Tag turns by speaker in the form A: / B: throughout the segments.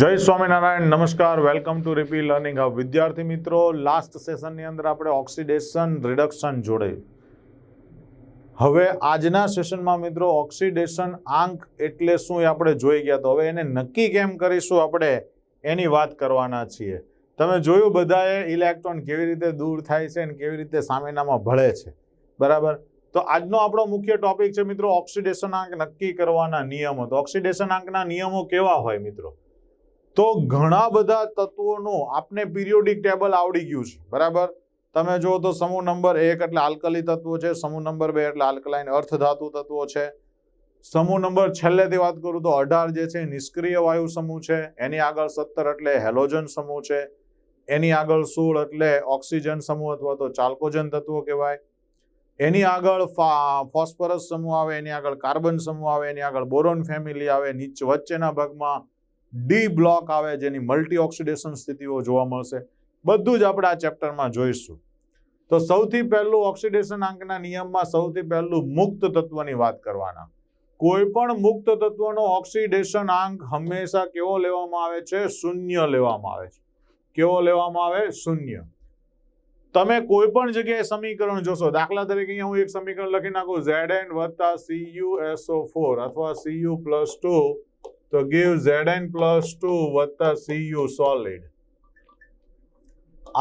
A: જય સ્વામિનારાયણ, નમસ્કાર, welcome to રીપી learning hub. વિદ્યાર્થી મિત્રો, લાસ્ટ સેશનની અંદર આપણે ઓક્સિડેશન રિડક્શન જોડે. હવે આજના સેશનમાં મિત્રો ઓક્સિડેશન આંક એટલે શું એ આપણે જોઈ ગયા. તો હવે એને નક્કી કેમ કરીશું આપણે એની વાત કરવાના છીએ. તમે જોયું બધાએ ઇલેક્ટ્રોન કેવી રીતે દૂર થાય છે અને કેવી રીતે સામેનામાં ભળે છે, બરાબર. તો આજનો આપણો મુખ્ય ટોપિક છે મિત્રો ઓક્સિડેશન આંક નક્કી કરવાના નિયમો. તો ઓક્સિડેશન આંકના નિયમો કેવા હોય મિત્રો? તો ઘણા બધા તત્વોનું આપને પિરિયોડિક ટેબલ આવડી ગયું છે, બરાબર. તમે જો તો સમૂહ નંબર 1 એટલે આલ્કલી તત્વો છે, સમૂહ નંબર 2 એટલે આલ્કલાઇન અર્ધ ધાતુ તત્વો છે, સમૂહ નંબર છેલ્લેથી વાત કરું તો 18 જે છે નિષ્ક્રિય વાયુ સમૂહ છે, એની આગળ 17 એટલે હેલોજન સમૂહ છે, એની આગળ 16 એટલે ઓક્સિજન સમૂહ અથવા તો ચાલ્કોજન તત્વો કહેવાય, એની આગળ ફોસ્ફરસ સમૂહ આવે, એની આગળ કાર્બન સમૂહ આવે, એની આગળ બોરોન ફેમિલી આવે, નીચે વચ્ચેના ભાગમાં ડી બ્લોક આવે જેની મલ્ટી ઓક્સિડેશન સ્થિતિઓ જોવા મળશે. બધું જ આપણે આ ચેપ્ટરમાં જોઈશું. તો સૌથી પહેલું ઓક્સિડેશન આંકના નિયમમાં સૌથી પહેલું મુક્ત તત્વની વાત કરવાના. કોઈ પણ મુક્ત તત્વનો ઓક્સિડેશન આંક હંમેશા કેવો લેવામાં આવે છે? શૂન્ય લેવામાં આવે છે. કેવો લેવામાં આવે? શૂન્ય. તમે કોઈ પણ જગ્યાએ સમીકરણ જોશો, દાખલા તરીકે અહીંયા હું એક સમીકરણ લખી નાખું Zn વત્તા CuSO4 અથવા Cu+2 તો give Zn+2 વત્તા Cu સોલિડ.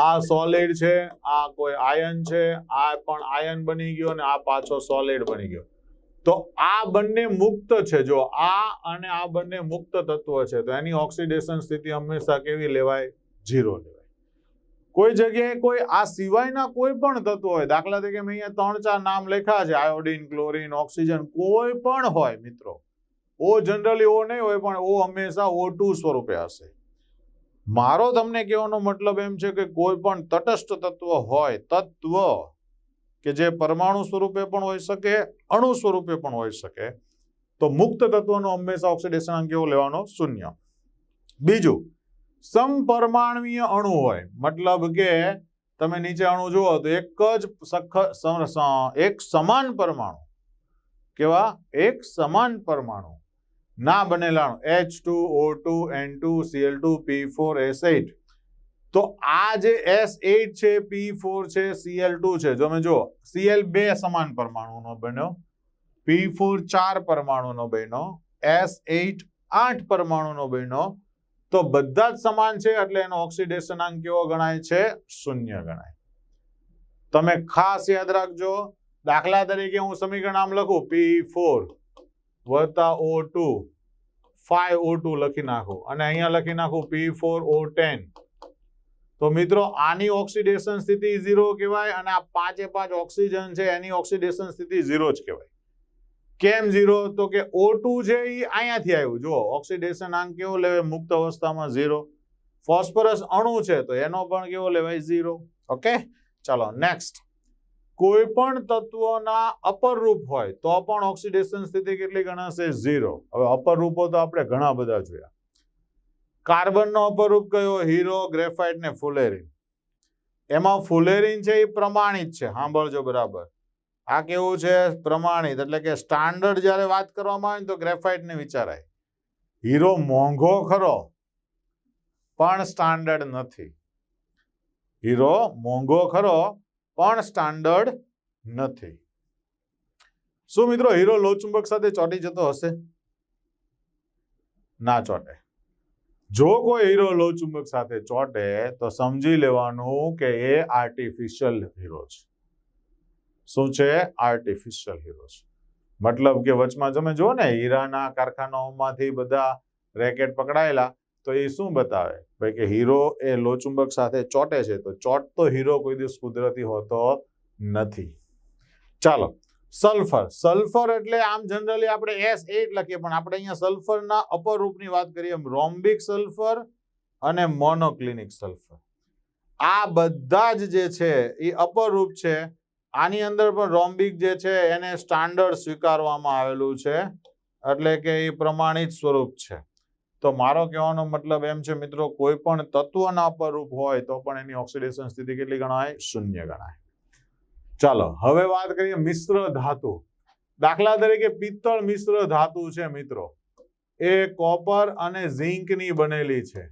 A: આ સોલિડ છે, આ કોઈ આયન છે, આ પણ આયન બની ગયો અને આ પાછો સોલિડ બની ગયો. તો આ બંને મુક્ત છે. જો આ અને આ બંને મુક્ત તત્વ છે તો એની ઓક્સિડેશન સ્થિતિ હંમેશા કેવી લેવાય? 0 લેવાય. કોઈ જગ્યાએ કોઈ આ સિવાયના કોઈ પણ તત્વ હોય, દાખલા તરીકે મેં અહીંયા 3-4 નામ લખ્યા છે, આયોડિન, ક્લોરીન, ઓક્સિજન, કોઈ પણ હોય મિત્રો, O જનરલી O નહીં હોય પણ O હંમેશા O2 સ્વરૂપે હશે. મારો તમને કહેવાનો મતલબ એમ છે કે કોઈ પણ તટસ્થ તત્વ હોય, તત્વ કે જે પરમાણુ સ્વરૂપે પણ હોઈ શકે, અણુ સ્વરૂપે પણ હોઈ શકે, તો મુક્ત તત્વનો હંમેશા ઓક્સિડેશન આંક કેવો લેવાનો? 0. બીજું, સમપરમાણુય અણુ હોય, મતલબ કે તમે નીચે અણુ જુઓ તો એક સમાન પરમાણુ, કેવા? એક સમાન પરમાણુ ના બનેલા H2O2 N2 Cl2 P4 S8. તો આ જે S8 છે, P4 છે, Cl2 છે, તમે જો Cl 2 સમાન પરમાણુનો બન્યો, P4 4 પરમાણુનો બન્યો, S8 8 પરમાણુનો બન્યો, તો બધા જ સમાન છે એટલે એનો ઓક્સિડેશન આંક કેવો ગણાય છે? 0 ગણાય. તમે ખાસ યાદ રાખજો. દાખલા તરીકે હું સમીકરણ આમ લખું P4 વત્તા O2 5O2 લખી નાખું અને અહીંયા લખી નાખું P4O10. તો મિત્રો આની ઓક્સિડેશન સ્થિતિ 0 કહેવાય અને આ 5 ઓક્સિજન છે એની ઓક્સિડેશન સ્થિતિ 0 જ કહેવાય. કેમ 0? તો કે O2 છે એ અહીંયાથી આવ્યું. જો ઓક્સિડેશન આંક કેવો લેવાય? મુક્ત અવસ્થામાં 0. ફોસ્ફરસ અણુ છે તો એનો પણ કેવો લેવાય? 0. ઓકે, ચાલો નેક્સ્ટ. કોઈ પણ તત્વના અપર રૂપ હોય તો પણ ઓક્સિડેશન સ્થિતિ કેટલી ગણાશે? 0. હવે અપર રૂપો તો આપણે ઘણા બધા જોયા. કાર્બનનો અપર રૂપ કયો? હીરો, ગ્રેફાઇટ ને ફુલેરિન. એમાં ફુલેરિન છે એ પ્રમાણિત છે, સાંભળજો બરાબર. આ કેવું છે? પ્રમાણિત. એટલે કે સ્ટાન્ડર્ડ જ્યારે વાત કરવામાં આવે તો ગ્રેફાઇટ ને વિચારાય. હીરો મોંઘો ખરો પણ સ્ટાન્ડર્ડ નથી. હીરો મોંઘો ખરો પણ સ્ટાન્ડર્ડ નથી. શું મિત્રો હીરો લોહચુંબક સાથે ચોંટી જતો હશે? ના ચોંટે. જો કોઈ હીરો લોહચુંબક સાથે ચોંટે તો સમજી લેવાનું કે એ આર્ટિફિશિયલ હીરો છે. શું છે? આર્ટિફિશિયલ હીરો છે. મતલબ કે વચમાં તમે જો ને હીરાના કારખાનાઓમાંથી બધા રેકેટ પકડાયેલા, તો એ શું બતાવે? ભાઈ કે હીરો એ લોહચુંબક સાથે ચોંટે છે, તો ચોંટતો હીરો કોઈ દિવસ કુદરતી હોતો નથી. ચાલો, સલ્ફર. સલ્ફર એટલે આમ જનરલી આપણે S8 લખીએ પણ આપણે અહીંયા સલ્ફરના અપર રૂપની વાત કરીએ. રોમ્બિક સલ્ફર અને મોનોક્લિનિક સલ્ફર, આ બધા જ જે છે એ અપર રૂપ છે. આની અંદર પણ રોમ્બિક જે છે એને સ્ટાન્ડર્ડ સ્વીકારવામાં આવેલું છે, એટલે કે એ પ્રમાણિત સ્વરૂપ છે. તો મારો કહેવાનો મતલબ એમ છે મિત્રો, કોઈ પણ તત્વના અપર રૂપ હોય તો પણ એની ઓક્સિડેશન સ્થિતિ કેટલી ગણાય? 0 ગણાય. ચાલો હવે વાત કરીએ મિશ્ર ધાતુ. દાખલા તરીકે પિત્તળ મિશ્ર ધાતુ છે મિત્રો, એ કોપર અને ઝિંકની બનેલી છે.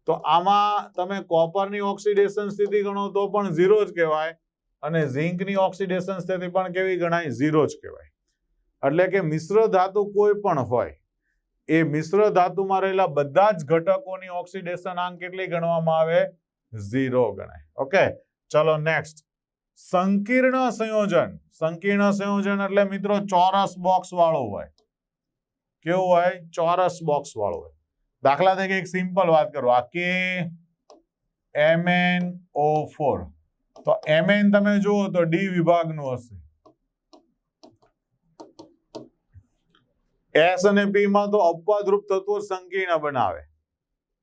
A: તો આમાં તમે કોપરની ઓક્સિડેશન સ્થિતિ ગણો તો પણ 0 જ કહેવાય અને ઝિંકની ઓક્સિડેશન સ્થિતિ પણ કેવી ગણાય? 0 જ કહેવાય. એટલે કે મિશ્ર ધાતુ કોઈ પણ હોય એ મિશ્ર ધાતુમાં રહેલા બધા જ ઘટકોની ઓક્સિડેશન આંક કેટલી ગણવામાં આવે? 0 ગણાય. ઓકે, ચલો નેક્સ્ટ. સંકીર્ણ સંયોજન. સંકીર્ણ સંયોજન એટલે મિત્રો ચોરસ બોક્સ વાળું હોય. કેવું હોય? ચોરસ બોક્સ વાળું હોય. દાખલા તરીકે એક સિમ્પલ વાત કરો, આ KMnO4. તો Mn તમે જુઓ તો ડી વિભાગનું હશે. S અને P માં તો અપવાદરૂપ તત્વો સંકીર્ણ બનાવે,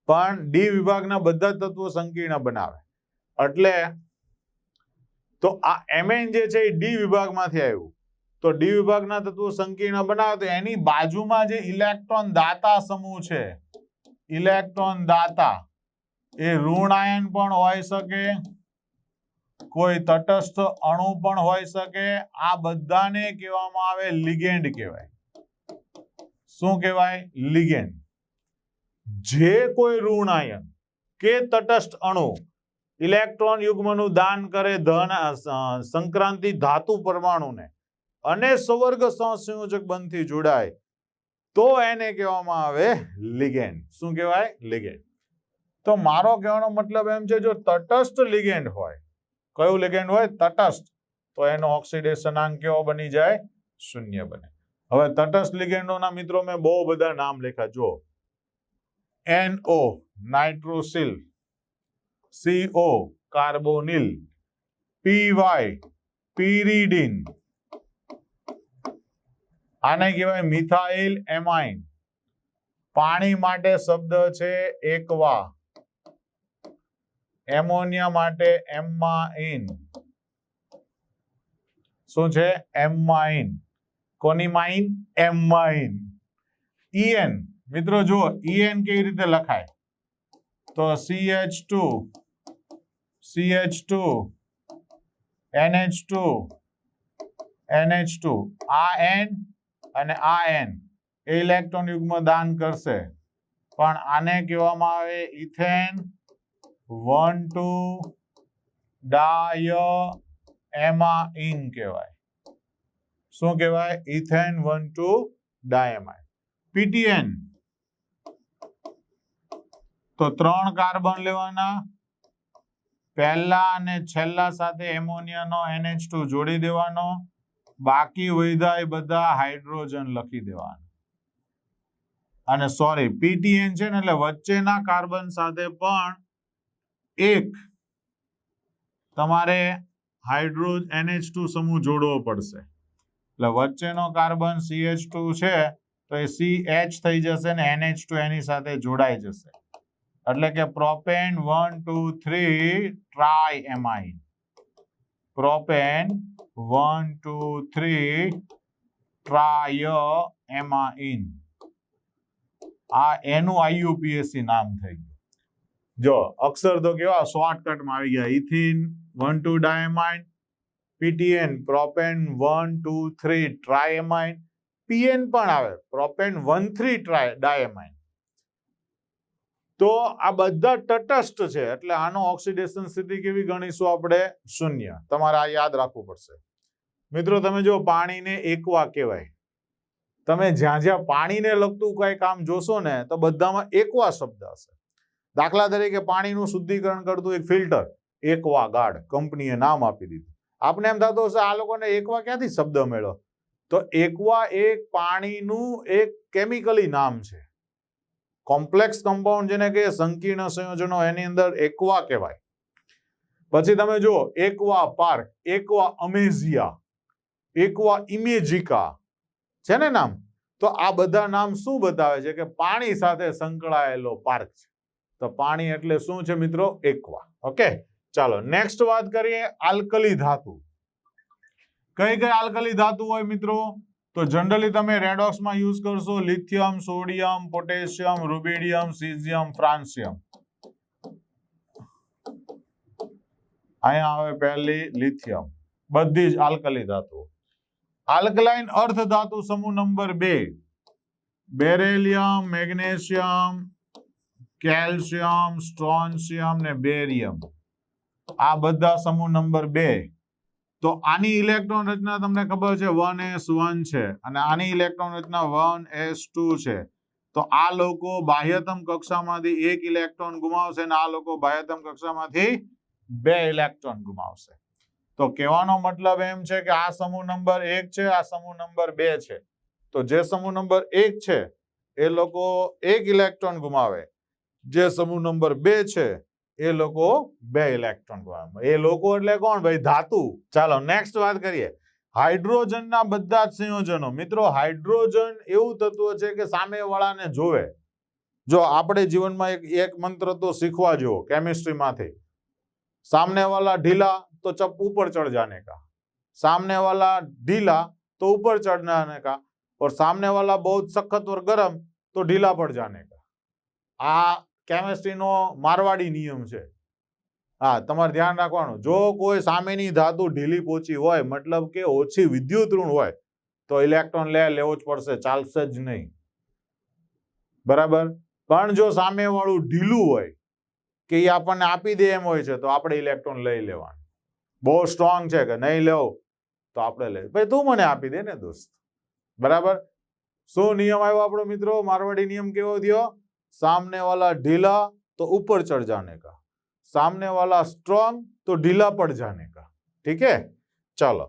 A: પણ ડી વિભાગના બધા તત્વો સંકીર્ણ બનાવે. એટલે તો આ Mn જે છે એ ડી વિભાગમાંથી આવ્યું. તો ડી વિભાગના તત્વો સંકીર્ણ બનાવે તો એની બાજુમાં જે ઇલેક્ટ્રોન દાતા સમૂહ છે, ઇલેક્ટ્રોન દાતા, એ ઋણ આયન પણ હોઈ શકે, કોઈ તટસ્થ અણુ પણ હોઈ શકે. આ બધાને કહેવામાં આવે લિગેન્ડ કહેવાય. શું કહેવાય? લિગેન્ડ. જે કોઈ ઋણ આયન કે તટસ્થ અણુ ઇલેક્ટ્રોન યુગ્મનું દાન કરે ધન સંક્રાંતિ ધાતુ પરમાણુને અને સ્વર્ગ સહસંયોજક બંધથી જોડાય તો એને કહેવામાં આવે લિગેન્ડ. શું કહેવાય? લિગેન્ડ. તો મારો કહેવાનો મતલબ એમ છે, જો તટસ્થ લિગેન્ડ હોય, કયું લિગેન્ડ હોય? તટસ્થ, તો એનો ઓક્સિડેશનાંક કેવો બની જાય? 0 બને. હવે તટસ્થ લિગેન્ડોના મિત્રો મેં બહુ બધા નામ લખ્યા. જો NO નાઇટ્રોસિલ, CO કાર્બોનિલ, PY પીરિડીન, આને કહેવાય મિથાઇલ એમાઇન. પાણી માટે શબ્દ છે એકવા. એમોનિયા માટે એમ્માઇન. શું છે? એમ્માઇન. કોની માઇન? એમ્માઇન. EN મિત્રો જુઓ, EN કેવી રીતે લખાય? તો CH2 NH2 NH2. આ N અને આ N એ ઇલેક્ટ્રોન યુગ્મ દાન કરશે, પણ આને કહેવામાં આવે ઇથેન 1,2 ડાયએમાઇન કહેવાય. શું કહેવાય? ઇથેન 1,2 ડાયએમાઇન. PTN તો 3 કાર્બન લેવાના, પહેલા અને છેલ્લા સાથે એમોનિયાનો NH2 જોડી દેવાનો, બાકી વધ્યા એ બધા હાઇડ્રોજન લખી દેવાના. અને સોરી, PTN છે ને એટલે વચ્ચેના કાર્બન સાથે પણ એક તમારે NH2 સમૂહ જોડવો પડશે. એટલે વચ્ચેનો કાર્બન CH2 છે તો એ CH થઈ જશે ને NH2 એની સાથે જોડાઈ જશે. એટલે કે પ્રોપેન 1 2 3 ટ્રાયએમાઇન. પ્રોપેન 1 2 3 ટ્રાયએમાઇન. આ એનું IUPAC નામ થઈ ગયું. જો અક્ષર તો કેવા શોર્ટકટમાં આવી ગયા. ઇથિન 1 2 ડાયએમાઇન, PTN પ્રોપેન 1 2 3 ટ્રાયએમાઇન, PN પણ આવે પ્રોપેન 1 3 ડાયએમાઇન. તો આ બધા તટસ્થ છે એટલે આનો ઓક્સિડેશન સ્થિતિ કેવી ગણીશું આપણે? 0. તમારે આ યાદ રાખવું પડશે. મિત્રો તમે જો પાણીને એકવા કહેવાય. તમે જ્યાં જ્યાં પાણીને લગતું કઈ કામ જોશો ને તો બધામાં એકવા શબ્દ હશે. દાખલા તરીકે પાણીનું શુદ્ધિકરણ કરતું એક ફિલ્ટર એકવા ગાર્ડ કંપનીએ નામ આપી દીધું. આપણે એમ થતું હશે આ લોકોને એકવા ક્યાંથી શબ્દ મળ્યો? તો એકવા એક પાણીનું એક કેમિકલી નામ છે. કોમ્પ્લેક્સ કમ્પાઉન્ડ જેને કહીએ સંકીર્ણ સંયોજનો એની અંદર એકવા કહેવાય. પછી તમે જુઓ aqua park, Aqua Amazia, Aqua Imagica છે ને નામ. તો આ બધા નામ શું બતાવે છે? કે પાણી સાથે સંકળાયેલો પાર્ક છે. તો પાણી એટલે શું છે મિત્રો? એકવા. ઓકે, ચાલો નેક્સ્ટ વાત કરીએ આલ્કલી ધાતુ. કઈ કઈ આલ્કલી ધાતુ હોય મિત્રો? તો જનરલી તમે રેડોક્સમાં યુઝ કરશો lithium, sodium, potassium, rubidium, caesium, francium. અહીંયા આવે પહેલી લિથિયમ. બધી જ આલ્કલી ધાતુ. આલ્કલાઇન અર્ધ ધાતુ સમૂહ નંબર 2 બેરિલિયમ, મેગ્નેશિયમ, કેલ્શિયમ, સ્ટ્રોન્શિયમ ને બેરિયમ, આ બધા સમૂહ નંબર 2. તો આની ઇલેક્ટ્રોન રચના તમને ખબર છે 1s1 છે અને આની ઇલેક્ટ્રોન રચના 1s2 છે. તો આ લોકો બાહ્યતમ કક્ષામાંથી 1 ઇલેક્ટ્રોન ગુમાવશે અને આ લોકો બાહ્યતમ કક્ષામાંથી 2 ઇલેક્ટ્રોન ગુમાવશે. તો કહેવાનો મતલબ એમ છે કે આ સમૂહ નંબર 1 છે, આ સમૂહ નંબર 2 છે. તો જે સમૂહ નંબર 1 છે એ લોકો 1 ઇલેક્ટ્રોન ગુમાવે, જે સમૂહ નંબર 2 છે એ લોકો 2 ઇલેક્ટ્રોન ગુમાવે. એ લોકો એટલે કોણ ભાઈ? ધાતુ. ચાલો નેક્સ્ટ વાત કરીએ. હાઇડ્રોજનના બધા જ સંયોજનો. મિત્રો હાઇડ્રોજન એવું તત્વ છે કે સામેવાળાને જોવે. જો આપણે જીવનમાં એક મંત્ર તો શીખવા જેવો કેમિસ્ટ્રીમાંથી, सामने वाला ढीला तो चप ऊपर चढ़ जाने का, सामने वाला ढीला तो ऊपर चढ़ने का, और सामने वाला बहुत सख्त और गर्म तो ढीला पड़ जाने का. आ केमिस्ट्री नो मारवाड़ी नियम है. हाँ, તમારે ધ્યાન રાખવાનું. જો કોઈ સામેની ધાતુ ઢીલી પોચી હોય, મતલબ કે ઓછી વિદ્યુત ઋણ હોય, તો ઇલેક્ટ્રોન લેવો જ પડશે, ચાલશે જ નહીં. બરાબર? પણ જો સામેવાળું ઢીલું હોય કે એ આપણને આપી દે એમ હોય છે, તો આપણે ઇલેક્ટ્રોન લઈ લેવાનું. બહુ સ્ટ્રોંગ છે કે નહીં લેવો તો આપણે લઈ, ભાઈ તું મને આપી દે ને દોસ્ત. બરાબર? શું નિયમ આવ્યો આપણો મિત્રો? મારવાડી નિયમ કેવો થયો? सामने वाला ढीला तो ऊपर चढ़ जाने का, सामने वाला स्ट्रॉन्ग तो ढीला पड़ जाने का. ठीक है? चलो,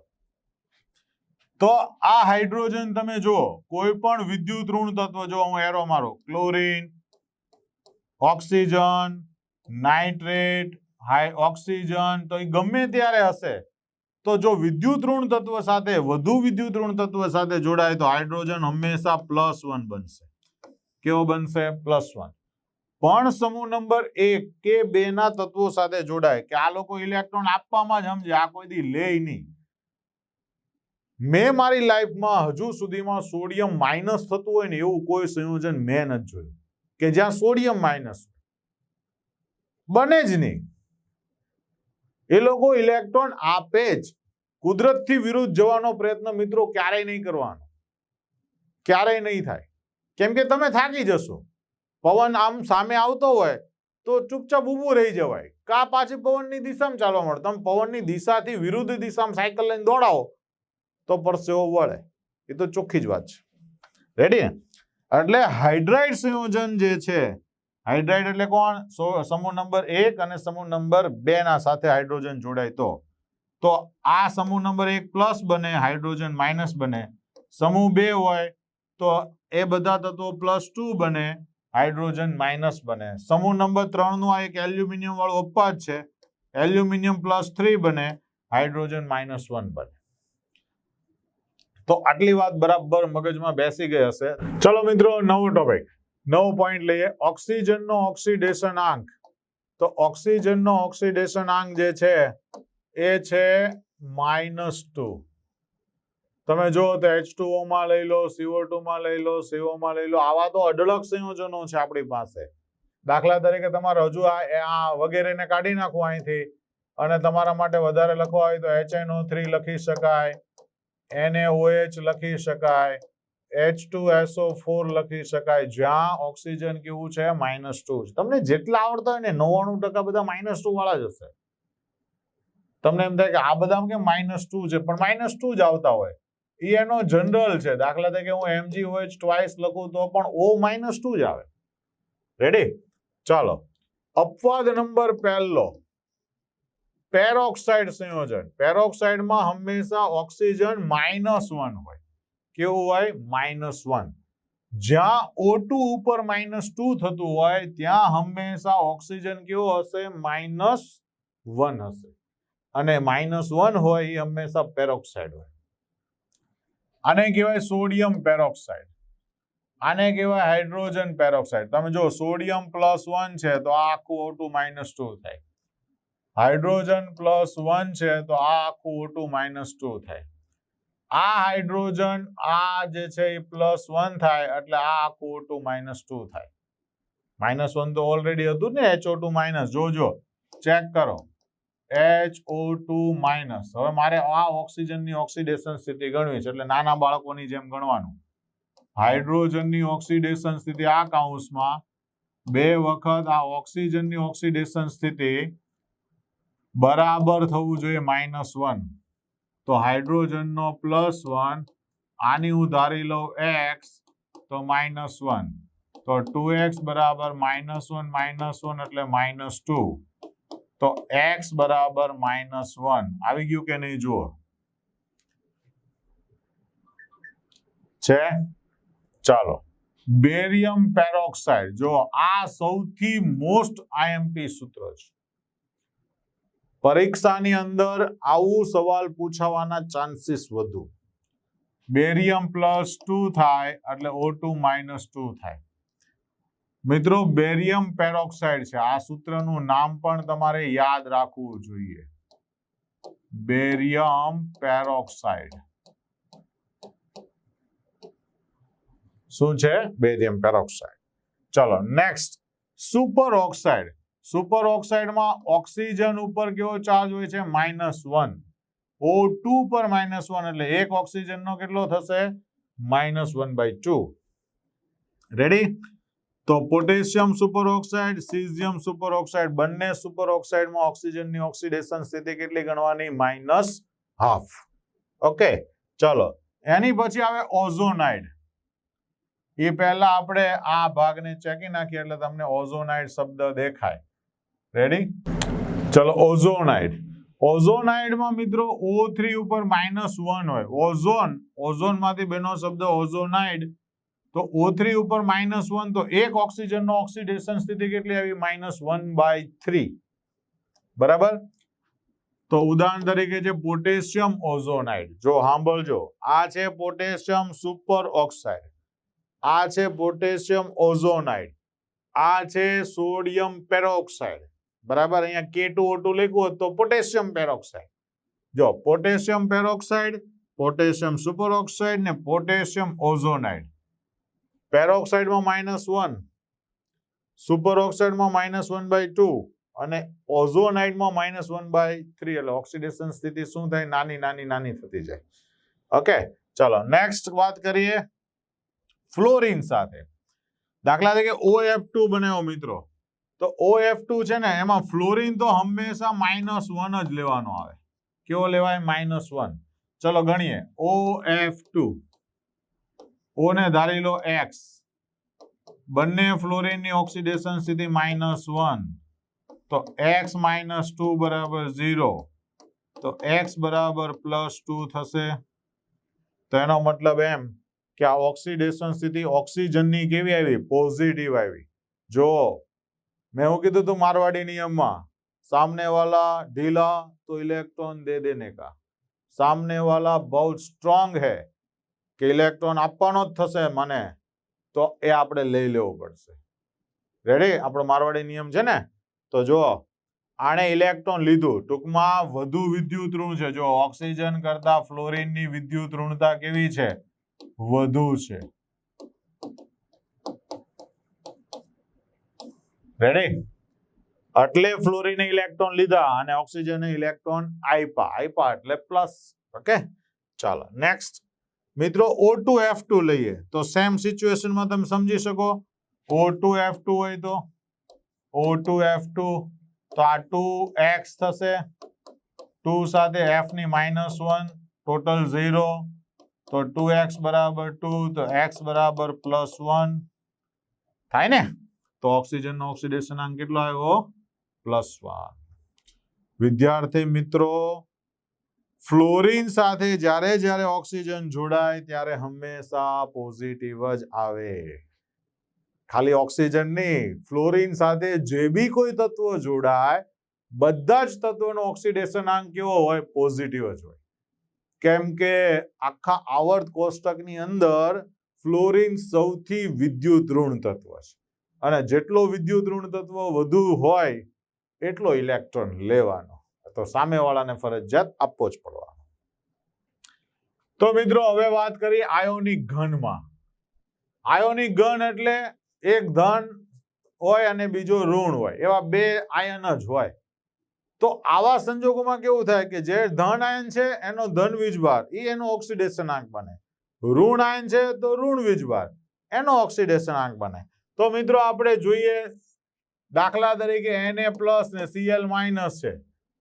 A: तो आ हाइड्रोजन તમે જો કોઈ પણ વિદ્યુત ઋણ તત્વ, જો હું એરો મારો, ક્લોરીન, ઓક્સિજન, નાઇટ્રેટ, ઓક્સિજન, તો એ ગમે ત્યારે હશે, તો જો વિદ્યુત ઋણ તત્વ સાથે વધુ વિદ્યુત ઋણ તત્વ સાથે જોડાય તો હાઇડ્રોજન હંમેશા +1 બનશે. કેવો બનશે? +1. પણ સમૂહ નંબર 1 કે 2 ના તત્વો સાથે જોડાય કે આ લોકો ઇલેક્ટ્રોન આપવામાં જ સમજે, આ કોઈ દી લે નહીં. મેં મારી લાઈફમાં હજુ સુધીમાં સોડિયમ માઇનસ થતું હોય ને એવું કોઈ સંયોજન મેં નથી જોયું કે જ્યાં સોડિયમ માઇનસ બને જ નહીં. એ લોકો ઇલેક્ટ્રોન આપે જ. કુદરતથી વિરુદ્ધ જવાનો પ્રયત્ન મિત્રો ક્યારેય નહીં કરવાનો, ક્યારેય નહીં થાય. કેમ કે તમે થાકી જશો. પવન આમ સામે આવતો હોય તો ચૂપચાપ ઊભું રહી જવાય, કા પાછી પવનની દિશામાં ચાલવા મળે. તમે પવનની દિશાથી વિરુદ્ધ દિશામાં સાયકલ લઈને દોડાવો તો પરસેવો વળે. એ તો ચોખ્ખી જ વાત છે. રેડી? એટલે હાઇડ્રાઇડ સંયોજન જે છે, હાઇડ્રાઇડ એટલે કોણ? સમૂહ નંબર 1 અને સમૂહ નંબર 2 ના સાથે હાઇડ્રોજન જોડાય તો આ સમૂહ નંબર 1 પ્લસ બને, હાઇડ્રોજન માઇનસ બને. સમૂહ 2 હોય તો એ બધા તત્વો +2 બને, હાઇડ્રોજન માઇનસ બને. સમૂહ નંબર 3 નું આ એક એલ્યુમિનિયમ વાળું અપવાદ છે, એલ્યુમિનિયમ +3 બને, હાઇડ્રોજન -1 બને. તો આટલી વાત બરાબર મગજમાં બેસી ગઈ હશે. ચલો મિત્રો, નવો ટોપિક, નવો પોઈન્ટ લઈએ. ઓક્સિજનનો ઓક્સિડેશન આંક. તો ઓક્સિજનનો ઓક્સિડેશન આંક જે છે એ છે -2. તમે જો તો H2O માં લઈ લો, CO2 માં લઈ લો, CO માં લઈ લો. આવા તો અઢળક સંયોજનો છે આપણી પાસે. દાખલા તરીકે તમારે હજુ આ વગેરેને કાઢી નાખવું અહીંથી અને તમારા માટે વધારે લખવા હોય તો HNO3 લખી શકાય, NaOH લખી શકાય, H2SO4 લખી શકાય, જ્યાં ઓક્સિજન કેવું છે? -2. તમને જેટલા આવડતા હોય ને 99% બધા -2 વાળા જ હશે. તમને એમ થાય કે આ બધામાં કેમ -2 છે, પણ -2 જ આવતા હોય. એ એનો જનરલ છે. દાખલા તરીકે હું MgOH ટ્વાઇસ લખું તો પણ O -2 જ આવે. રેડી? ચાલો, અપવાદ નંબર પહેલો, પેરોક્સાઇડ સંયોજન. પેરોક્સાઇડમાં હંમેશા ઓક્સિજન -1 હોય. કેવું હોય? -1. જ્યાં O2 ઉપર -2 થતું હોય ત્યાં હંમેશા ઓક્સિજન કેવો હશે? -1 હશે. અને -1 હોય એ હંમેશા પેરોક્સાઇડ હોય. આને કહેવાય સોડિયમ પેરોક્સાઇડ. આને કહેવાય હાઇડ્રોજન પેરોક્સાઇડ. તમે જો સોડિયમ +1 છે તો આ આખું O2 -2 થાય. હાઇડ્રોજન +1 છે તો આ આખું O2 -2 થાય. આ હાઇડ્રોજન આ જે છે એ +1 થાય એટલે આ આખું O2 -2 થાય. -1 તો ઓલરેડી હતું ને, HO2-. જોજો, ચેક કરો, HO2-. હવે મારે આ ઓક્સિજનની ઓક્સિડેશન સ્થિતિ ગણવી છે એટલે નાના બાળકોની જેમ ગણવાનું. હાઇડ્રોજનની ઓક્સિડેશન સ્થિતિ આ કૌંસમાં 2 વખત આ ઓક્સિજનની ઓક્સિડેશન સ્થિતિ બરાબર થવું જોઈએ -1. તો હાઇડ્રોજનનો +1, આની હું ધારી લઉં x તો -1, તો 2x બરાબર -1 એટલે -2, તો x બરાબર -1 આવી ગયું કે નહીં જુઓ છે. ચાલો બેરિયમ પેરોક્સાઇડ, જો આ સૌથી મોસ્ટ આઈએમપી સૂત્ર છે. પરીક્ષાની અંદર આવું સવાલ પૂછાવાના ચાન્સીસ વધુ. બેરિયમ +2 થાય એટલે O2 -2 થાય. મિત્રો બેરિયમ પેરોક્સાઇડ છે, આ સૂત્રનું નામ પણ તમારે યાદ રાખવું જોઈએ. બેરિયમ પેરોક્સાઇડ શું છે? Barium peroxide. ચલો નેક્સ્ટ સુપર ઓક્સાઇડ. સુપર ઓક્સાઇડમાં ઓક્સિજન ઉપર કેવો ચાર્જ હોય છે? -1. O2 પર -1 એટલે એક ઓક્સિજનનો કેટલો થશે? -1/2. રેડી? તો potassium super oxide, caesium super oxide, બંને સુપર ઓક્સાઇડમાં ઓક્સિજનની ઓક્સિડેશન સ્થિતિ કેટલી ગણવાની? -1/2. ઓકે, ચલો એની પછી આવે ઓઝોનાઇડ. એ પહેલા આપણે આ ભાગને ચેકી નાખીએ એટલે તમને ઓઝોનાઇડ શબ્દ દેખાય. રેડી? ચલો ઓઝોનાઇડ. ઓઝોનાઇડમાં મિત્રો O3 ઉપર -1 હોય. ઓઝોનમાંથી બેનો શબ્દ ઓઝોનાઇડ, તો O3 ઉપર -1, તો એક ઓક્સિજનનો ઓક્સિડેશન સ્થિતિ કેટલી આવી? -1/3. બરાબર? તો ઉદાહરણ તરીકે છે પોટેશિયમ ઓઝોનાઇડ. જો સાંભળજો, આ છે પોટેશિયમ સુપર ઓક્સાઇડ, આ છે પોટેશિયમ ઓઝોનાઇડ, આ છે સોડિયમ પેરોક્સાઇડ. બરાબર? અહીંયા K2O2 લખ્યું હોત તો પોટેશિયમ પેરોક્સાઇડ. જો potassium peroxide, potassium super oxide ને પોટેશિયમ ઓઝોનાઇડ. પેરોક્સાઇડમાં -1, સુપર ઓક્સાઇડમાં -1/2 અને ઓઝોનાઇડમાં -1/3. એટલે ઓક્સિડેશન સ્થિતિ શું થાય? નાની થતી જાય. ઓકે, ચલો નેક્સ્ટ વાત કરીએ ફ્લોરિન સાથે. દાખલા તરીકે OF2 બનાવ્યો મિત્રો, તો OF2 છે ને એમાં ફ્લોરિન તો હંમેશા -1 જ લેવાનો આવે. કેવો લેવાય? -1. ચલો ગણીએ. OF2, O ને ધારી લો X, બંને ફ્લોરિનની ઓક્સિડેશન સ્થિતિ -1, તો X -2 બરાબર 0, તો X બરાબર +2 થશે. તો એનો મતલબ એમ કે આ ઓક્સિડેશન સ્થિતિ ઓક્સિજનની કેવી આવી? પોઝિટિવ આવી. જો મેં એવું કીધું તું મારવાડી નિયમમાં, सामने वाला ढीला तो इलेक्ट्रॉन दे देने का, सामने वाला बहुत स्ट्रोंग है કે ઇલેક્ટ્રોન આપવાનો જ થશે મને, તો એ આપણે લઈ લેવું પડશે. રેડી? આપણો મારવાડી નિયમ છે ને. તો જો આણે ઇલેક્ટ્રોન લીધું, ટૂંકમાં વધુ વિદ્યુત ઋણ છે. જો ઓક્સિજન કરતા ફ્લોરિનની વિદ્યુત ઋણતા કેવી છે? વધુ છે. રેડી? એટલે ફ્લોરિને ઇલેક્ટ્રોન લીધા અને ઓક્સિજને ઇલેક્ટ્રોન આપ્યા એટલે પ્લસ. ઓકે, ચાલો નેક્સ્ટ મિત્રો O2F2 લઈએ તો સેમ સિચ્યુએશનમાં તમે સમજી શકો. O2F2 હોય તો O2F2 તો આ 2x થશે, 2 સાથે f ની -1, ટોટલ 0, તો 2x બરાબર 2, તો x બરાબર +1 થાય ને. તો ઓક્સિજનનો ઓક્સિડેશન અંક કેટલો આવ્યો? +1. વિદ્યાર્થી મિત્રો, ફ્લોરિન સાથે જ્યારે ઓક્સિજન જોડાય ત્યારે હંમેશા પોઝિટિવ જ આવે. ખાલી ઓક્સિજન નહીં, ફ્લોરિન સાથે જે બી કોઈ તત્વો જોડાય, બધા જ તત્વોનો ઓક્સિડેશન અંક કેવો હોય? પોઝિટિવ જ હોય. કેમ કે આખા આવર્ત કોષ્ટકની અંદર ફ્લોરિન સૌથી વિદ્યુત ઋણ તત્વ છે, અને જેટલો વિદ્યુત ઋણ તત્વ વધુ હોય એટલો ઇલેક્ટ્રોન લેવાનો, તો સામેવાળાને ફરજિયાત આપવો જ પડવાનો. તો મિત્રો હવે વાત કરીએ આયોનિક ઘનમાં. આયોનિક ઘન એટલે એક ધન હોય અને બીજો ઋણ હોય, એવા બે આયન જ હોય. તો આવા સંજોગોમાં કેવું થાય કે જે ધન આયન છે એનો ધન વીજભાર, એનો ઓક્સિડેશન આંક બને, ઋણ આયન છે તો ઋણ વીજભાર, એનો ઓક્સિડેશનાંક બને. તો મિત્રો આપણે જોઈએ દાખલા તરીકે Na+ ને Cl- છે,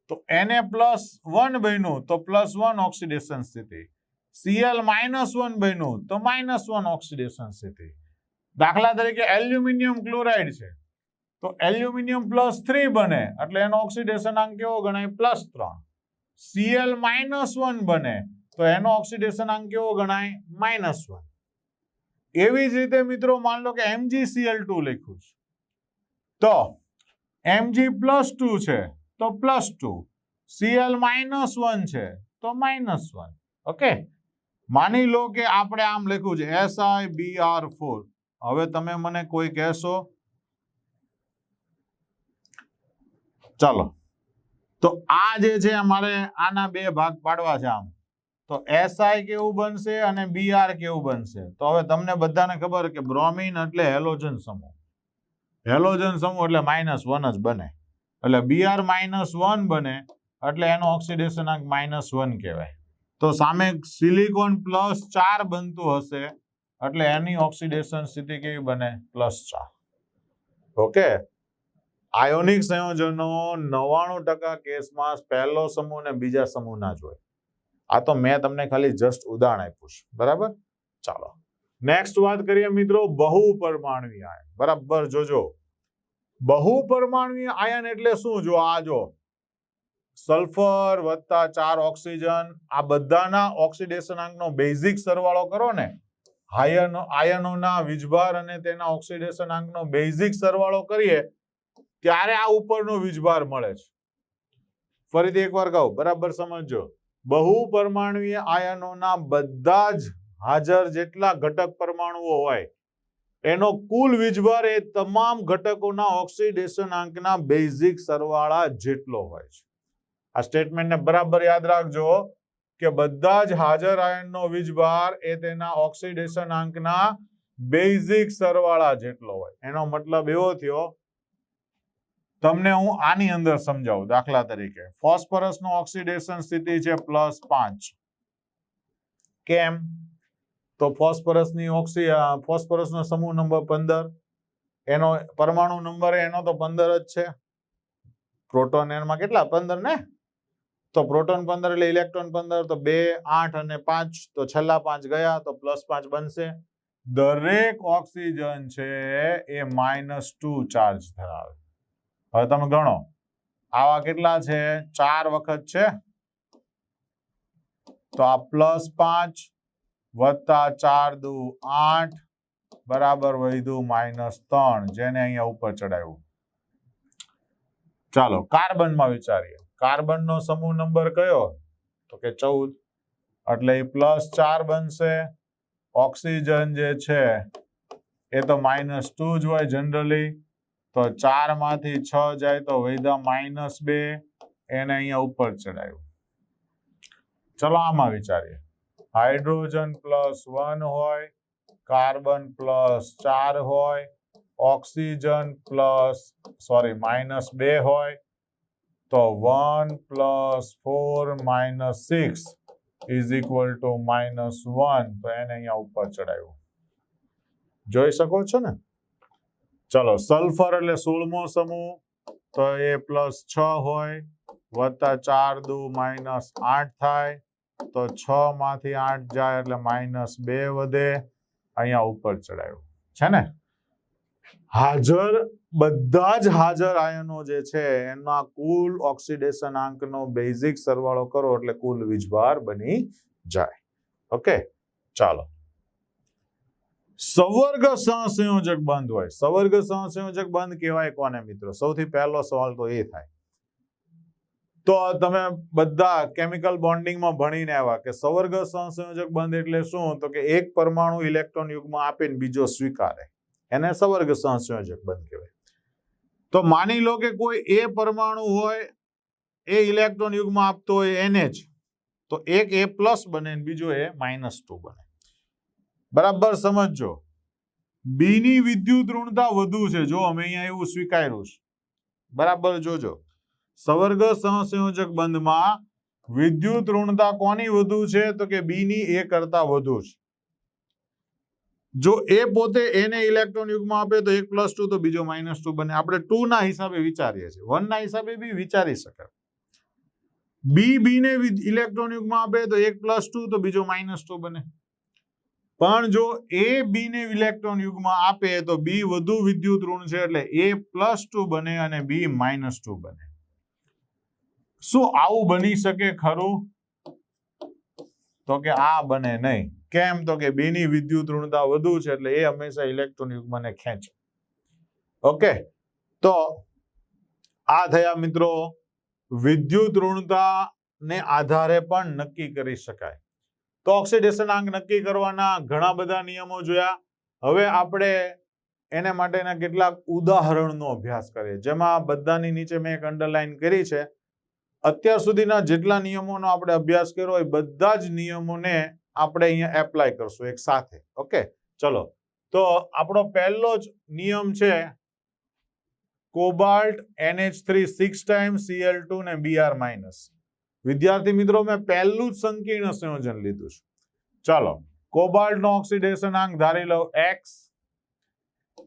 A: તો Na+1 બન્યું તો +1 ઓક્સિડેશન સ્થિતિ, Cl- 1 બન્યું તો -1 ઓક્સિડેશન સ્થિતિ. દાખલા તરીકે એલ્યુમિનિયમ ક્લોરાઇડ છે તો એલ્યુમિનિયમ +3 બને એટલે એનો ઓક્સિડેશનાંક કેવો ગણાય? +3. Cl- 1 બને તો એનો ઓક્સિડેશનાંક કેવો ગણાય? -1. એવી જ રીતે મિત્રો માન લો કે MgCl2 લખ્યું છે તો Mg+2 છે તો +2, Cl- 1 છે તો -1. ઓકે, માની લો કે આપણે આમ લખ્યું છે SiBr4. હવે તમે મને કોઈ કહેશો, ચાલો તો આ જે છે અમારે આના બે ભાગ પાડવા છે. આમ તો Si કેવું બનશે અને Br કેવું બનશે? તો હવે તમને બધાને ખબર કે બ્રોમિન એટલે હેલોજન સમૂહ, હેલોજન સમૂહ એટલે -1 જ બને, એટલે Br -1 બને એટલે એનો ઓક્સિડેશનાંક -1 કહેવાય. તો સામે સિલિકોન +4 બનતું હશે એટલે એની ઓક્સિડેશન સ્થિતિ કેવી બને? +4. ઓકે, આયોનિક સંયોજનો 99% કેસમાં પહેલો સમૂહ અને બીજા સમૂહના જ હોય. આ તો મેં તમને ખાલી જસ્ટ ઉદાહરણ આપ્યું છે, બરાબર? ચાલો નેક્સ્ટ વાત કરીએ મિત્રો બહુપરમાણુય આયન. બરાબર જોજો, બહુપરમાણુય આયન એટલે શું? જો આ જો સલ્ફર + 4 ઓક્સિજન, આ બધાના ઓક્સિડેશનાંકનો બેઝિક સરવાળો કરો ને, આયનોના વીજભાર અને તેના ઓક્સિડેશનાંકનો બેઝિક સરવાળો કરીએ ત્યારે આ ઉપરનો વીજભાર મળે છે. ફરીથી એકવાર કહું, બરાબર સમજજો. બહુપરમાણુય આયનોના બધા જ હાજર જેટલા ઘટક પરમાણુઓ હોય એનો કુલ વીજભાર એ તમામ ઘટકોના ઓક્સિડેશનાંકના બેઝિક સરવાળા જેટલો હોય છે. આ સ્ટેટમેન્ટને બરાબર યાદ રાખજો કે બધા જ હાજર આયનનો વીજભાર એ તેના ઓક્સિડેશનાંકના બેઝિક સરવાળા જેટલો હોય. એનો મતલબ એવો થયો, તમને હું આની અંદર સમજાવું. દાખલા તરીકે ફોસ્ફરસનો ઓક્સિડેશન સ્થિતિ છે +5. કેમ? તો ફોસ્ફરસનો સમૂહ નંબર 15, એનો પરમાણુ નંબર એનો તો 15 જ છે. પ્રોટોન એમાં કેટલા? 15 ને? તો પ્રોટોન 15 એટલે ઇલેક્ટ્રોન 15, તો 2, 8 અને 5, તો છેલ્લા 5 ગયા તો +5 બનશે. દરેક ઓક્સિજન છે એ -2 ચાર્જ ધરાવે. હવે તમે ગણો આવા કેટલા છે? 4 વખત છે, તો આ +5 + 4 × 8 બરાબર વધ્યું -3, જેને અહીંયા ઉપર ચડાવ્યું. ચાલો કાર્બનમાં વિચારીએ. કાર્બનનો સમૂહ નંબર કયો? તો કે 14, એટલે એ +4 બનશે. ઓક્સિજન જે છે એ તો -2 જ હોય જનરલી, તો 4 માંથી 6 જાય તો વધ્યા -2, એને અહીંયા ઉપર ચડાવ્યું. ચલો આમાં વિચારીએ. હાઇડ્રોજન +1 હોય, કાર્બન +4 હોય, ઓક્સિજન -2 હોય, તો 1 + 4 - 6 = -1, તો એને અહીંયા ઉપર ચડાવ્યું. જોઈ શકો છો ને? ચલો સલ્ફર એટલે 16મો સમૂહ, તો એ +6 હોય, +4 × 2 - 8 થાય, તો 6 માંથી 8 જાય એટલે -2 વધે, અહીંયા ઉપર ચડાવ્યું છે ને? હાજર બધા જ હાજર આયનો જે છે એના કુલ ઓક્સિડેશનાંકનો બેઝિક સરવાળો કરો એટલે કુલ વીજભાર બની જાય. ઓકે, ચાલો સવર્ગ સહસંયોજક બંધ હોય. સવર્ગ સહસંયોજક બંધ કહેવાય કોને મિત્રો? સૌથી પહેલો સવાલ તો એ થાય. તો તમે બધા કેમિકલ બોન્ડિંગમાં ભણીને આવ્યા કે સવર્ગ સહસંયોજક બંધ એટલે શું? તો કે એક પરમાણુ ઇલેક્ટ્રોન યુગ્મ આપીને બીજો સ્વીકારે, એને સવર્ગ સહસંયોજક બંધ કહેવાય. તો માની લો કે કોઈ એ પરમાણુ હોય, એ ઇલેક્ટ્રોન યુગ્મ આપતો હોય NH, તો એક A+ બને અને બીજો A- બને. બરાબર સમજજો. બી ની વિદ્યુત ઋણતા વધુ છે. જો અમે અહીંયા એવું સ્વીકાર્યું છે, બરાબર જોજો. સવર્ગ સહસંયોજક બંધમાં વિદ્યુત ઋણતા કોની વધુ છે? તો કે બી ની A કરતા વધુ છે. જો એ પોતે એને ઇલેક્ટ્રોન યુગ્મ આપે તો 1 + 2 તો બીજો -2 બને. આપણે 2 ના હિસાબે વિચારીએ છીએ, 1 ના હિસાબે બી વિચારી શકાય. બી ને ઇલેક્ટ્રોન યુગ્મ આપે તો 1 + 2 તો બીજો -2 બને. પણ જો એ બી ને ઇલેક્ટ્રોન યુગ્મ આપે તો બી વધુ વિદ્યુત ઋણ છે એટલે એ +2 બને અને બી -2 બને. શું આવું બની શકે ખરું? તો કે આ બને નહીં. કેમ? તો કે બી ની વિદ્યુત ઋણતા વધુ છે એટલે એ હંમેશા ઇલેક્ટ્રોન યુગ્મને ખેંચે. ઓકે, તો આ થયા મિત્રો વિદ્યુત ઋણતા ને આધારે પણ નક્કી કરી શકાય. તો ઓક્સિડેશનાંક નક્કી કરવાના ઘણા બધા નિયમો જોયા. હવે આપણે એને માટેના કેટલાક ઉદાહરણનો અભ્યાસ કરીએ, જેમાં બધાની નીચે મેં એક અંડરલાઈન કરી છે. અત્યાર સુધીના જેટલા નિયમોનો આપણે અભ્યાસ કર્યો હોય બધા જ નિયમોને આપણે અહીંયા એપ્લાય કરશું એક સાથે. ઓકે, ચલો. તો આપણો પહેલો જ નિયમ છે કોબાલ્ટ NH3 6 ટાઈમ્સ Cl2 ને Br-. વિદ્યાર્થી મિત્રો, મેં પહેલું જ સંકીર્ણ સંયોજન લીધું છે. ચાલો, કોબાલ્ટનો ઓક્સિડેશનાંક ધારી લો x,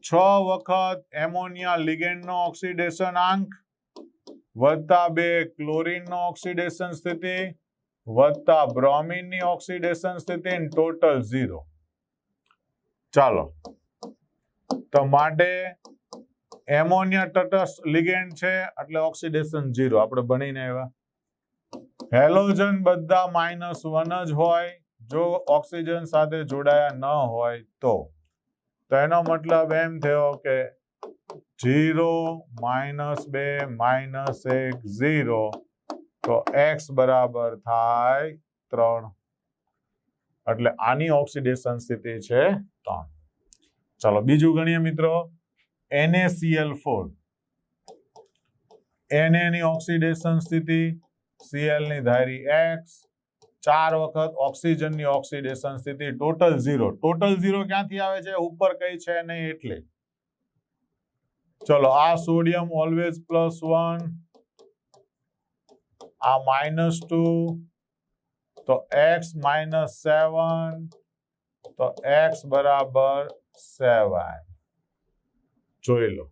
A: 6 વખત એમોનિયા લિગેન્ડનો ઓક્સિડેશનાંક વત્તા 2 ક્લોરીનનો ઓક્સિડેશન સ્થિતિ વત્તા બ્રોમિનની ઓક્સિડેશન સ્થિતિ, ટોટલ 0. ચાલો, તો માટે એમોનિયા તટસ્થ લિગેન્ડ છે એટલે ઓક્સિડેશન 0 આપણે ભણીને આવ્યા. હેલોજન બધા -1 જ હોય જો ઓક્સિજન સાથે જોડાયા ન હોય તો એનો મતલબ એમ થયો કે 0 -2 -1 0 તો x બરાબર થાય 3. એટલે આની ઓક્સિડેશન સ્થિતિ છે 3. ચાલો બીજું ગણીએ મિત્રો. NaCl4, Na ની ઓક્સિડેશન સ્થિતિ Cl ની ધારી x, 4 વખત ઓક્સિજનની ઓક્સિડેશન સ્થિતિ, ટોટલ 0. ટોટલ 0 ક્યાંથી આવે છે? ઉપર કઈ છે નહીં એટલે. ચલો, આ સોડિયમ ઓલવેઝ +1, આ -2 તો x -7 તો x બરાબર 7. જોઈ લો.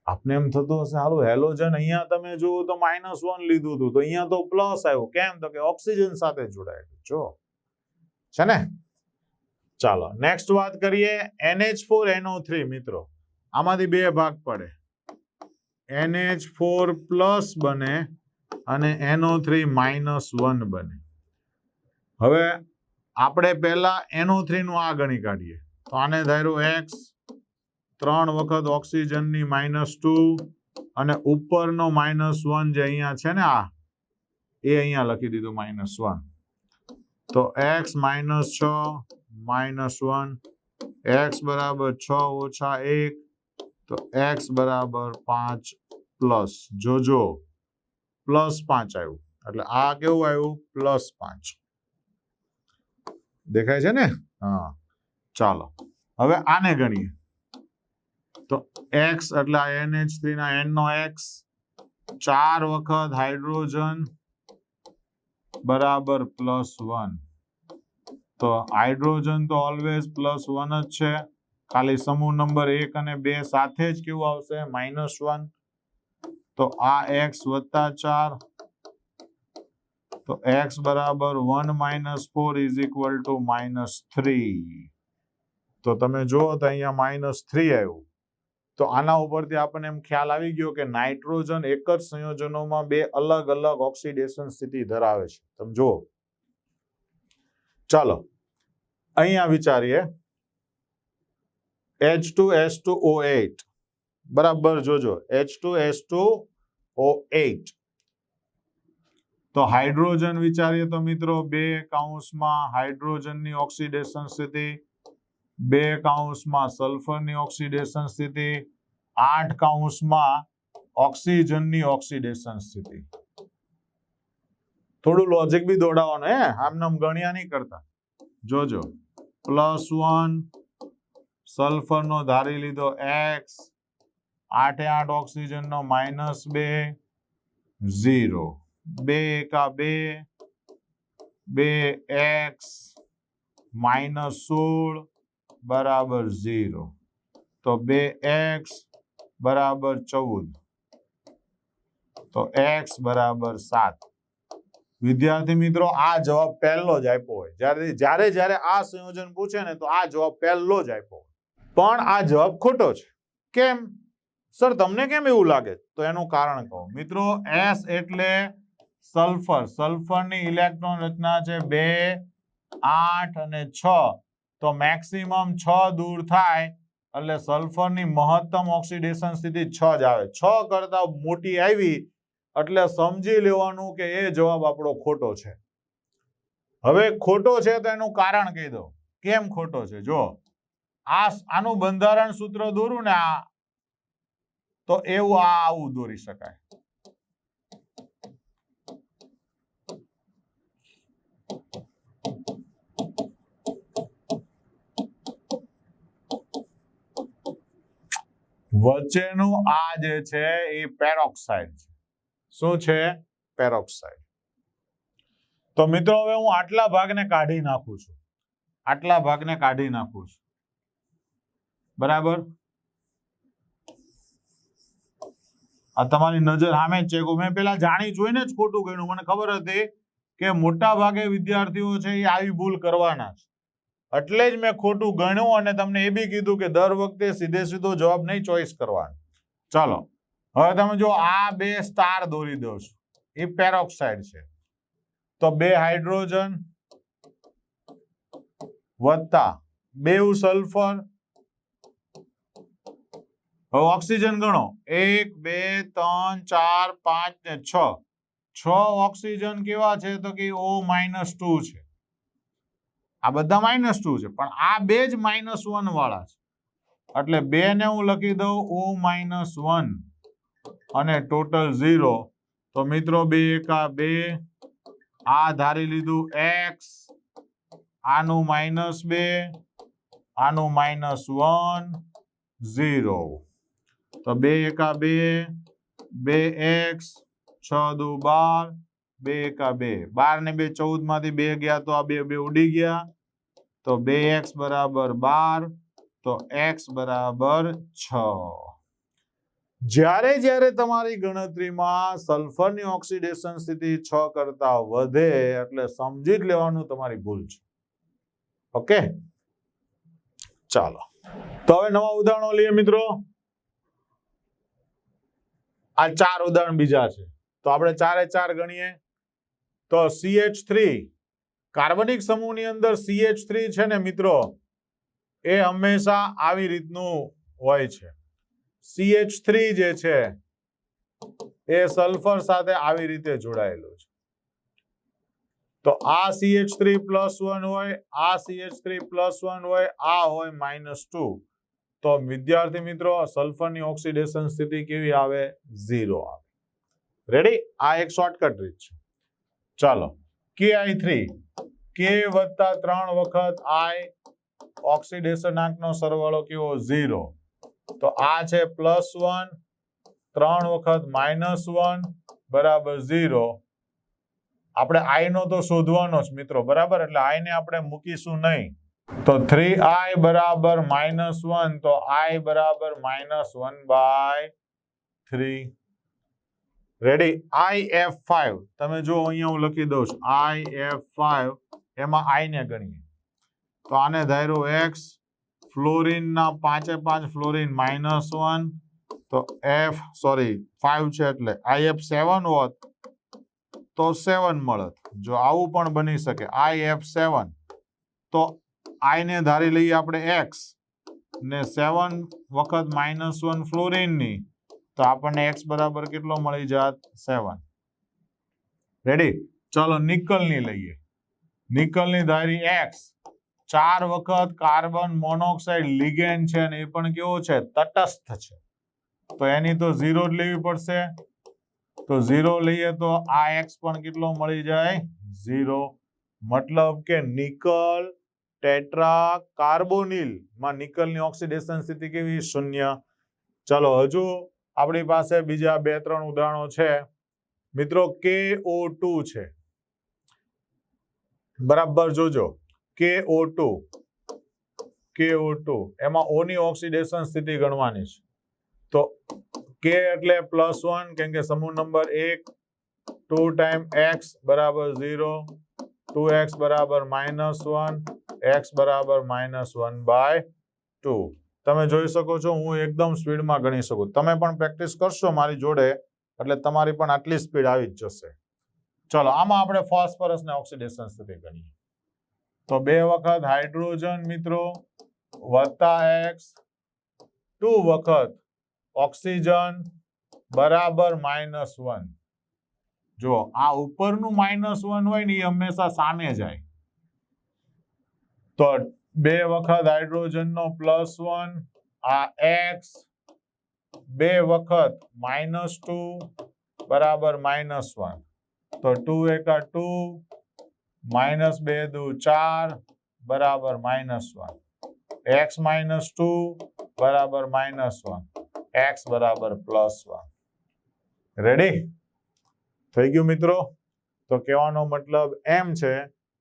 A: આપને એમ થતું હશે હાલું હેલોજન અહીંયા તમે જુઓ તો -1 લીધું હતું તો અહીંયા તો પ્લસ આવ્યું. કેમ? તો કે ઓક્સિજન સાથે જોડાયેલું જો છે ને. ચાલો નેક્સ્ટ વાત કરીએ NH4NO3 મિત્રો. આમાંથી બે ભાગ પડે, NH4+ બને અને NO3 -1 બને. હવે આપણે પહેલા NO3 નું આ ગણી કાઢીએ તો આને ધાર્યું x, 3 વખત ઓક્સિજનની -2 અને ઉપરનો -1 જે અહીંયા છે ને આ એ અહીંયા લખી દીધું -1 તો x -6 -1 x બરાબર 6 - 1 તો x બરાબર 5 પ્લસ જોજો +5 આવ્યું એટલે આ કેવું આવ્યું +5 દેખાય છે ને. હા, ચાલો હવે આને ગણીએ તો x એટલે આ NH3 ના n નો x, 4 વખત હાઇડ્રોજન બરાબર +1 તો હાઇડ્રોજન તો ઓલવેઝ +1 જ છે. ખાલી સમૂહ નંબર 1 અને 2 સાથે જ કેવું આવશે -1 તો આ x વત્તા 4 તો x બરાબર 1 - 4 = -3. તો તમે જુઓ તો અહીંયા -3 આવ્યું. તો આના ઉપરથી આપણને એમ ખ્યાલ આવી ગયો કે નાઇટ્રોજન એક જ સંયોજનોમાં બે અલગ અલગ ઓક્સિડેશન સ્થિતિ ધરાવે છે. તમે જુઓ. ચાલો અહીંયા વિચારીએ H2S2O8 બરાબર જોજો H2S2O8 તો હાઇડ્રોજન વિચારીએ તો મિત્રો 2 કૌંસમાં હાઇડ્રોજનની ઓક્સિડેશન સ્થિતિ, 2 કૌંસમાં સલ્ફરની ઓક્સિડેશન સ્થિતિ, 8 કૌંસમાં ઓક્સિજનની ઓક્સિડેશન સ્થિતિ. થોડું લોજિક બી દોડાવવાનું હે, આમ ગણ્યા નહીં કરતા. જોજો +1 સલ્ફરનો ધારી લીધો x, 8 - 8 ઓક્સિજનનો -2 0 2 × 2 2x -16 બરાબર 0, તો 2x બરાબર 14, તો x બરાબર 7. વિદ્યાર્થી મિત્રો આ જવાબ પહેલો જ આપ્યો હોય. જ્યારે આ સંયોજન પૂછે ને તો આ જવાબ પહેલો જ આપ્યો હોય, પણ આ જવાબ ખોટો છે. કેમ સર, તમને કેમ એવું લાગે? તો એનું કારણ કહો મિત્રો. S એટલે સલ્ફર. સલ્ફરની ઇલેક્ટ્રોન રચના છે 2, 8 અને 6. તો મેક્સિમમ 6 દૂર થાય એટલે સલ્ફરની મહત્તમ ઓક્સિડેશન સ્થિતિ 6 જ આવે. 6 કરતા મોટી આવી એટલે સમજી લેવાનું કે એ જવાબ આપણો ખોટો છે. હવે ખોટો છે તો એનું કારણ કહી દો કેમ ખોટો છે. જો આનું બંધારણ સૂત્ર દોરું ને આ, તો એવું આવું દોરી શકાય. વચ્ચેનું આ જે છે એ પેરોક્સાઇડ છે. શું છે? પેરોક્સાઇડ. તો મિત્રો હવે હું આટલા ભાગને કાઢી નાખું છું. આટલા ભાગને કાઢી નાખું છું. બરાબર? આ તમારી નજર સામે જ છે. મેં પેલા જાણી જોઈને જ ખોટું ગણ્યું. મને ખબર હતી કે મોટા ભાગે વિદ્યાર્થીઓ છે એ આવી ભૂલ કરવાના છે, એટલે જ મેં ખોટું ગણ્યું અને તમને એ બી કીધું કે દર વખતે સીધો જવાબ નહીં ચોઈસ કરવાનો. ચાલો હવે તમે જો આ 2 સ્ટાર દોરી દો છો, એ પેરોક્સાઇડ છે. તો 2 હાઇડ્રોજન વત્તા 2 સલ્ફર. હવે ઓક્સિજન ગણો. 1 2 3 4 5 ને 6. 6 ઓક્સિજન કેવા છે? તો કે O-2 છે. આ બધા -2 છે, પણ આ 2 જ -1 વાળા છે. એટલે 2 ને હું લખી દઉં O-1 અને ટોટલ 0. તો મિત્રો 2 એકા 2, આ ધારી લીધું x, આનું -2, આનું -1, 0. તો 2 એકા 2, 2x, 6 દુ 12, 2 એકા 2, 12 ને 2 14 માંથી 2 ગયા તો આ 2 ઉડી ગયા. તો 2x બરાબર 12, તો x બરાબર 6. જ્યારે તમારી ગણતરીમાં સલ્ફરની ઓક્સિડેશન સ્થિતિ 6 કરતા વધે એટલે સમજી જ લેવાનું તમારી ભૂલ છે. ઓકે, ચાલો તો હવે નવા ઉદાહરણો લઈએ મિત્રો. આ 4 ઉદાહરણ બીજા છે, તો આપણે 4 એ 4 ગણીએ. તો CH3 કાર્બનિક સમૂહની અંદર CH3 છે ને મિત્રો, એ હંમેશા આવી રીતનું હોય છે. CH3 જે છે એ સલ્ફર સાથે આવી રીતે જોડાયેલું છે. તો આ CH3+1 હોય, આ CH3+1 હોય, આ હોય -2. તો વિદ્યાર્થી મિત્રો સલ્ફરની ઓક્સિડેશન સ્થિતિ કેવી આવે? 0 આવે. રેડી? આ એક શોર્ટકટ રીત છે. ચાલો KI3, K વત્તા 3 વખત I, ઓક્સિડેશન આંકનો સરવાળો કેવો? 0. તો આ છે +1, 3 વખત -1 બરાબર 0. આપણે I નો તો શોધવાનો જ મિત્રો, બરાબર? એટલે I ને આપણે મૂકીશું નહીં. તો 3I બરાબર -1, તો I બરાબર -1/3. રેડી? IF5 તમે જો અહીંયા હું લખી દઉં છું IF5, એમાં I ને ગણીએ. તો આને ધાર્યો x, ફ્લોરિનના 5 ફ્લોરિન -1, તો 5 છે એટલે IF7 હોત તો 7 મળત. જો આવું પણ બની શકે IF7, તો I ને ધારી લઈએ આપણે x ને 7 વખત -1 ફ્લોરિનની, તો આપણને x બરાબર કેટલો મળી જાત? 7. રેડી? ચાલો નિકલની લઈએ. નિકલની ધારી x, 4 વખત કાર્બન મોનોક્સાઇડ લિગેન્ડ છે અને એ પણ કેવો છે? તટસ્થ છે. તો એની તો 0 જ લેવી પડશે. તો 0 લઈએ તો આ x પણ કેટલો મળી જાય? 0. મતલબ કે નિકલ ટેટ્રા કાર્બોનિલ માં નિકલની ઓક્સિડેશન સ્થિતિ કેવી? 0. ચાલો હજુ આપણી પાસે બીજા 2-3 ઉદાહરણો છે મિત્રો. KO2 છે, બરાબર જોજો. KO2 KO2 એમાં O ની ઓક્સિડેશન સ્થિતિ ગણવાની છે તો K એટલે +1 કેમ કે સમૂહ નંબર 1 2 ટાઈમ x બરાબર 0 2x બરાબર -1 x બરાબર -1/2 તમે જોઈ શકો છો હું એકદમ સ્પીડમાં ગણી શકું તમે પણ પ્રેક્ટિસ કરશો મારી જોડે એટલે તમારી પણ આટલી સ્પીડ આવી જ જશે ચલો આમાં આપણે ફોસ્ફરસ ને ઓક્સિડેશન સ્થિતિ ગણીએ તો 2 વખત હાઇડ્રોજન મિત્રો વત્તા x 2 વખત ઓક્સિજન બરાબર -1 જો આ ઉપરનું -1 હોય ને એ હંમેશા સામે જાય તો 2 વખત હાઇડ્રોજન નો +1 આ x 2 વખત -2 બરાબર -1 તો 2 એકા 2 -2 દુ 4 બરાબર -1 x -2 બરાબર -1 x બરાબર +1 રેડી થઈ ગયું મિત્રો તો કહેવાનો મતલબ એમ છે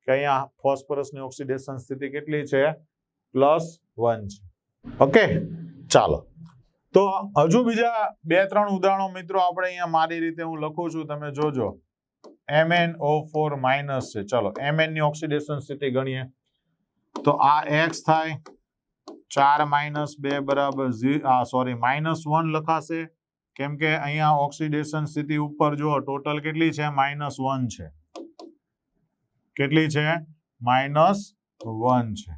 A: કે અહીંયા ફોસ્ફરસની ઓક્સિડેશન સ્થિતિ કેટલી છે +1 છે ઓકે ચાલો તો હજુ બીજા 2-3 ઉદાહરણો મિત્રો આપણે અહીંયા મારી રીતે હું લખું છું તમે જોજો MnO4- છે ચલો Mn ની ઓક્સિડેશન સ્થિતિ ગણીએ તો આ x થાય 4 - 2 બરાબર -1 લખાશે કેમ કે અહીંયા ઓક્સિડેશન સ્થિતિ ઉપર જો ટોટલ કેટલી છે -1 છે કેટલી છે -1 છે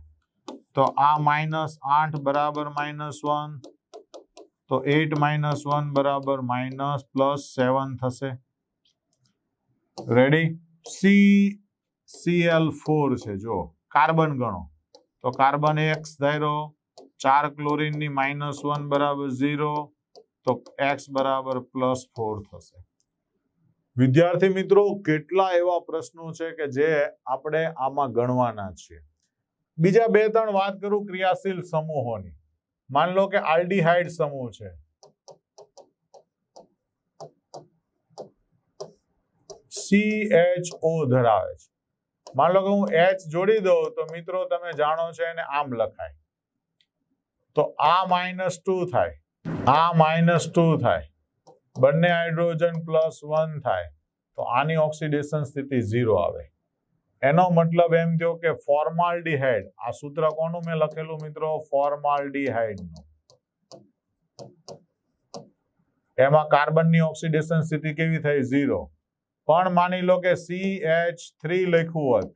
A: તો આ -8 બરાબર -1 તો 8 - 1 બરાબર +7 થશે રેડી Cl4 છે જો કાર્બન ગણો તો કાર્બન x ધારો 4 ક્લોરીન ની -1 બરાબર 0 તો x બરાબર +4 થશે વિદ્યાર્થી મિત્રો કેટલા એવા પ્રશ્નો છે કે જે આપણે આમાં ગણવાના છે બીજા 2-3 વાત કરું ક્રિયાશીલ સમૂહોની માન લો કે આલ્ડીહાઇડ સમૂહ છે CHO ધરાવે છે માન લો કે હું H જોડી દઉં તો મિત્રો તમે જાણો છો એને આમ લખાય તો આ -2 થાય આ -2 થાય બંને હાઇડ્રોજન +1 થાય તો આની ઓક્સિડેશન સ્થિતિ 0 આવે એનો મતલબ એમ થયો કે ફોર્માલ્ડિહાઇડ આ સૂત્ર કોનું મેં લખેલું મિત્રો ફોર્માલ્ડિહાઇડ નું એમાં કાર્બનની ઓક્સિડેશન સ્થિતિ કેવી થઈ 0 પણ માની લો કે CH3 લખ્યું હોત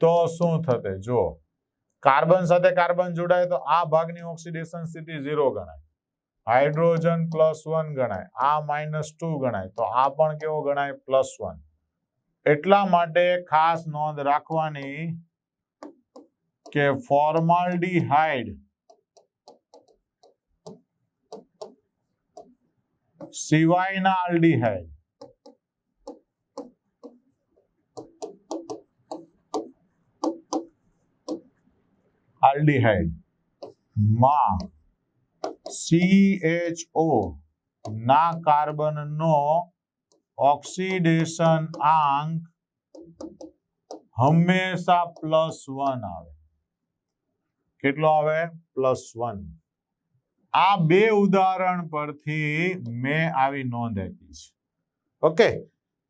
A: તો શું થતે જો કાર્બન સાથે કાર્બન જોડાય તો આ ભાગની ઓક્સિડેશન સ્થિતિ 0 ગણાય હાઇડ્રોજન +1 ગણાય આ -2 ગણાય તો આ પણ કેવો ગણાય +1 એટલા માટે ખાસ નોંધ રાખવાની કે ફોર્માલ્ડિહાઇડ સિવાયના આલ્ડીહાઇડ માં CHO ના કાર્બનનો ઓક્સિડેશન આંક હંમેશા +1 આવે કેટલો આવે +1 આ 2 ઉદાહરણ પરથી મેં આવી નોંધ આપી છે ઓકે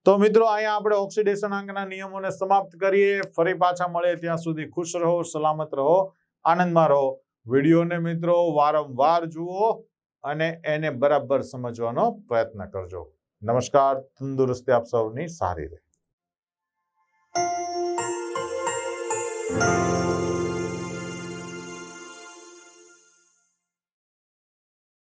A: તો મિત્રો અહીંયા આપણે ઓક્સિડેશન આંકના નિયમોને સમાપ્ત કરીએ ફરી પાછા મળે ત્યાં સુધી ખુશ રહો સલામત રહો આનંદમાં રહો વિડીયોને મિત્રો વારંવાર જુઓ અને એને બરાબર સમજવાનો પ્રયત્ન કરજો નમસ્કાર તંદુરસ્તી આપ સૌની સારી રહે